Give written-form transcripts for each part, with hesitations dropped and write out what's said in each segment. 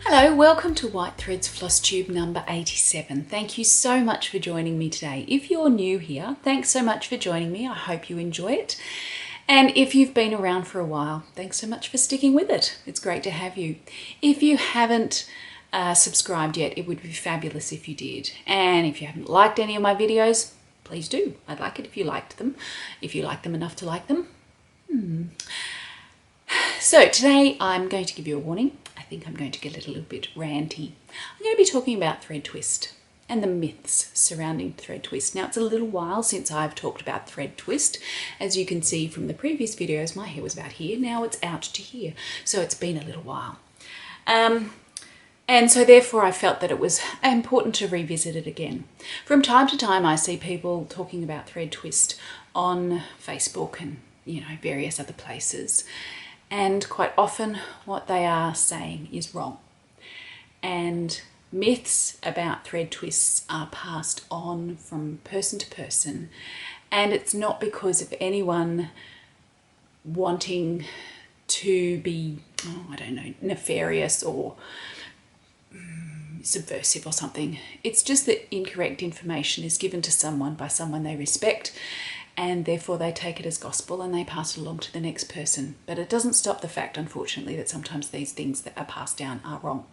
Hello, welcome to White Threads Floss Tube number 87. Thank you so much for joining me today. If you're new here, thanks so much for joining me. I hope you enjoy it. And if you've been around for a while, thanks so much for sticking with it. It's great to have you. If you haven't subscribed yet, it would be fabulous if you did. And if you haven't liked any of my videos, please do. I'd like it if you liked them. If you like them enough to like them. So today I'm going to give you a warning. I think I'm going to get a little bit ranty. I'm going to be talking about thread twist and the myths surrounding thread twist. Now, it's a little while since I've talked about thread twist. As you can see from the previous videos, my hair was about here. Now it's out to here. So it's been a little while. And so therefore I felt that it was important to revisit it again. From time to time, I see people talking about thread twist on Facebook and, various other places. And quite often what they are saying is wrong. And myths about thread twists are passed on from person to person. And it's not because of anyone wanting to be, nefarious or subversive or something. It's just that incorrect information is given to someone by someone they respect, and therefore they take it as gospel and they pass it along to the next person. But it doesn't stop the fact, unfortunately, that sometimes these things that are passed down are wrong.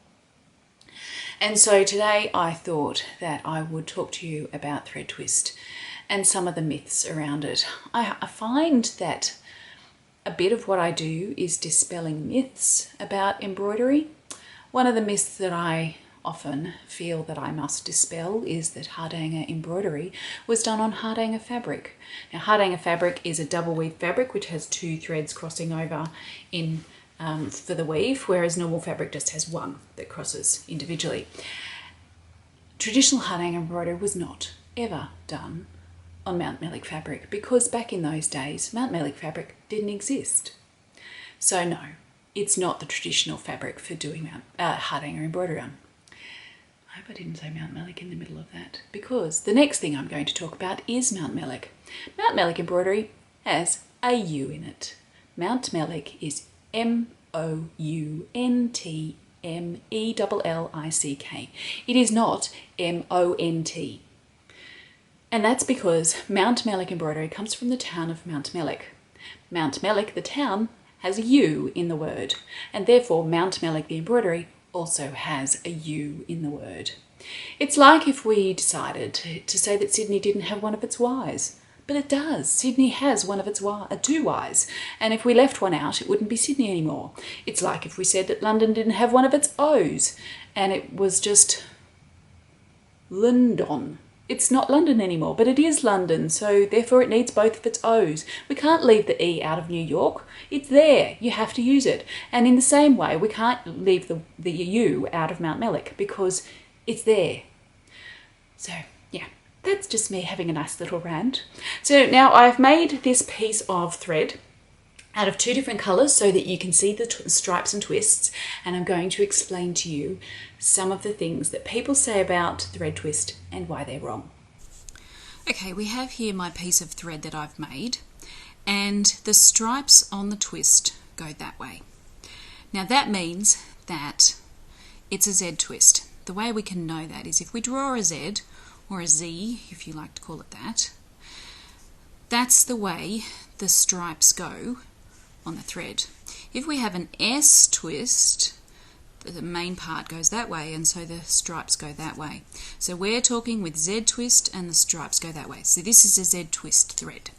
And so today I thought that I would talk to you about thread twist and some of the myths around it. I find that a bit of what I do is dispelling myths about embroidery. One of the myths that I often feel that I must dispel is that hardanger embroidery was done on hardanger fabric. Now, hardanger fabric is a double weave fabric which has two threads crossing over in for the weave, whereas normal fabric just has one that crosses individually. Traditional hardanger embroidery was not ever done on Mount Mellick fabric because back in those days Mount Mellick fabric didn't exist. So no, it's not the traditional fabric for doing hardanger embroidery on. I hope I didn't say Mount Mellick in the middle of that, because the next thing I'm going to talk about is Mount Mellick. Mount Mellick embroidery has a U in it. Mount Mellick is M-O-U-N-T-M-E-L-L-I-C-K. It is not M-O-N-T. And that's because Mount Mellick embroidery comes from the town of Mount Mellick. Mount Mellick, the town, has a U in the word, and therefore Mount Mellick, the embroidery, also has a U in the word. It's like if we decided to say that Sydney didn't have one of its Y's, but it does. Sydney has one of its two Y's, and if we left one out, it wouldn't be Sydney anymore. It's like if we said that London didn't have one of its O's, and it was just London. It's not London anymore, but it is London, so therefore it needs both of its O's. We can't leave the E out of New York. It's there. You have to use it. And in the same way, we can't leave the U out of Mount Mellick because it's there. So, yeah, that's just me having a nice little rant. So now I've made this piece of thread out of two different colours so that you can see the stripes and twists, and I'm going to explain to you some of the things that people say about thread twist and why they're wrong. Okay, we have here my piece of thread that I've made, and the stripes on the twist go that way. Now that means that it's a Z twist. The way we can know that is if we draw a Z, or a Z if you like to call it that, that's the way the stripes go on the thread. If we have an S twist, the main part goes that way, and so the stripes go that way. So we're talking with Z twist and the stripes go that way. So this is a Z twist thread.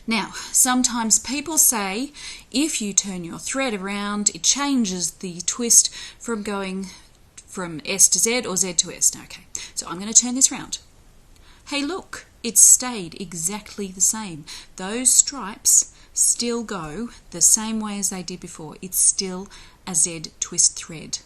Now, sometimes people say if you turn your thread around, it changes the twist from going from S to Z or Z to S. Okay, so I'm going to turn this round. Hey, look, it's stayed exactly the same. Those stripes still go the same way as they did before. It's still a Z twist thread.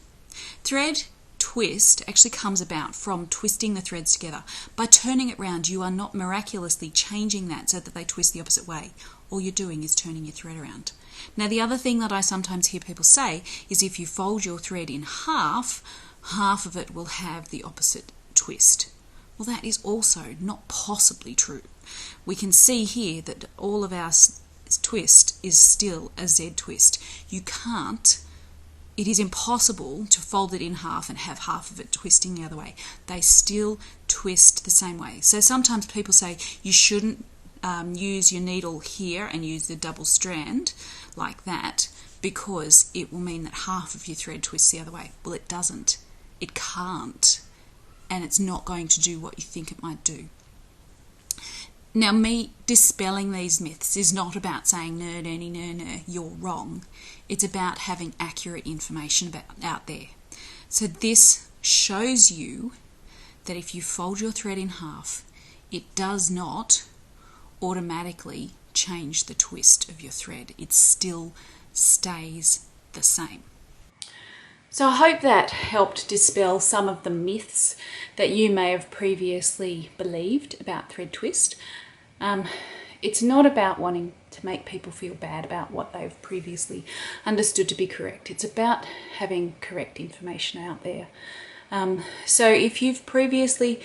Thread twist actually comes about from twisting the threads together. By turning it round, you are not miraculously changing that so that they twist the opposite way. All you're doing is turning your thread around. Now, the other thing that I sometimes hear people say is if you fold your thread in half, half of it will have the opposite twist. Well, that is also not possibly true. We can see here that all of our twist is still a Z twist. You can't it is impossible to fold it in half and have half of it twisting the other way. They still twist the same way. So sometimes people say you shouldn't use your needle here and use the double strand like that because it will mean that half of your thread twists the other way. Well, it doesn't. It can't. And it's not going to do what you think it might do. Now, me dispelling these myths is not about saying, no, you're wrong. It's about having accurate information out there. So this shows you that if you fold your thread in half, it does not automatically change the twist of your thread. It still stays the same. So I hope that helped dispel some of the myths that you may have previously believed about thread twist. It's not about wanting to make people feel bad about what they've previously understood to be correct. It's about having correct information out there. So if you've previously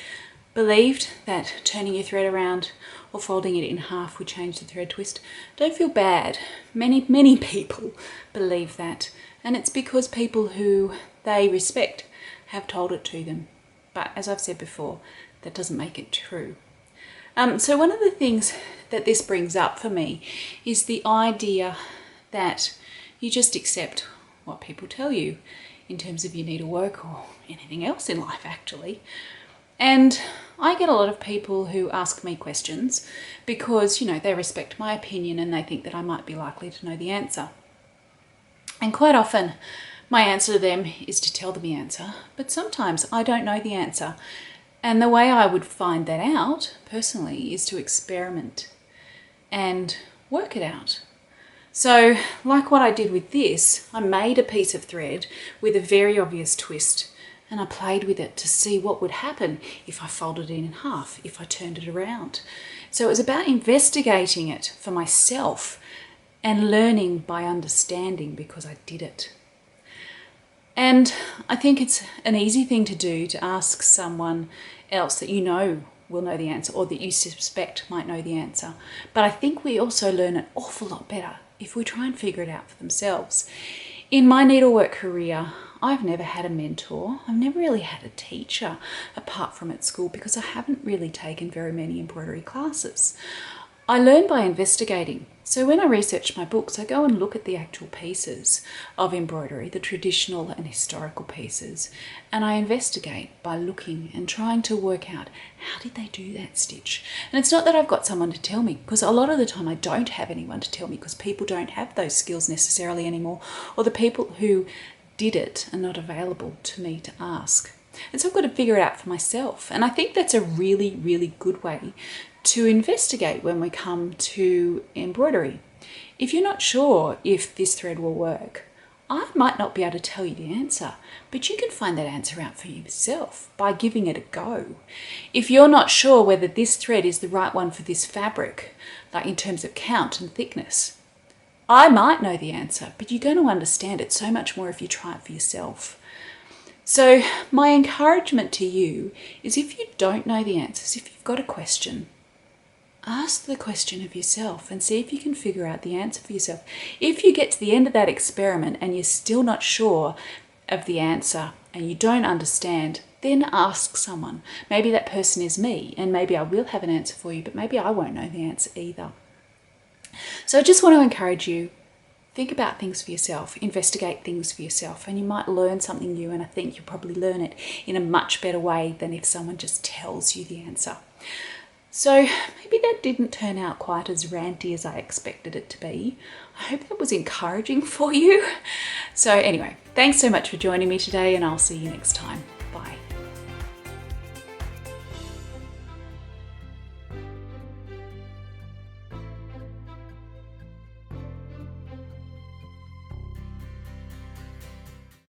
believed that turning your thread around or folding it in half would change the thread twist, don't feel bad. Many people believe that, and it's because people who they respect have told it to them. But as I've said before, that doesn't make it true. So one of the things that this brings up for me is the idea that you just accept what people tell you in terms of your needlework or anything else in life, actually. And I get a lot of people who ask me questions because, they respect my opinion and they think that I might be likely to know the answer. And quite often my answer to them is to tell them the answer, but sometimes I don't know the answer. And the way I would find that out, personally, is to experiment and work it out. So, like what I did with this, I made a piece of thread with a very obvious twist, and I played with it to see what would happen if I folded it in half, if I turned it around. So it was about investigating it for myself and learning by understanding because I did it. And I think it's an easy thing to do to ask someone else that you know will know the answer or that you suspect might know the answer. But I think we also learn an awful lot better if we try and figure it out for themselves. In my needlework career, I've never had a mentor. I've never really had a teacher apart from at school because I haven't really taken very many embroidery classes. I learn by investigating. So when I research my books, I go and look at the actual pieces of embroidery, the traditional and historical pieces, and I investigate by looking and trying to work out how did they do that stitch. And it's not that I've got someone to tell me, because a lot of the time I don't have anyone to tell me because people don't have those skills necessarily anymore, or the people who did it are not available to me to ask. And so I've got to figure it out for myself. And I think that's a really, really good way to investigate when we come to embroidery. If you're not sure if this thread will work, I might not be able to tell you the answer, but you can find that answer out for yourself by giving it a go. If you're not sure whether this thread is the right one for this fabric, like in terms of count and thickness, I might know the answer, but you're going to understand it so much more if you try it for yourself. So my encouragement to you is if you don't know the answers, if you've got a question, ask the question of yourself and see if you can figure out the answer for yourself. If you get to the end of that experiment and you're still not sure of the answer and you don't understand, then ask someone. Maybe that person is me and maybe I will have an answer for you, but maybe I won't know the answer either. So I just want to encourage you, think about things for yourself, investigate things for yourself, and you might learn something new, and I think you'll probably learn it in a much better way than if someone just tells you the answer. So maybe that didn't turn out quite as ranty as I expected it to be. I hope that was encouraging for you. So anyway, thanks so much for joining me today, and I'll see you next time. Bye.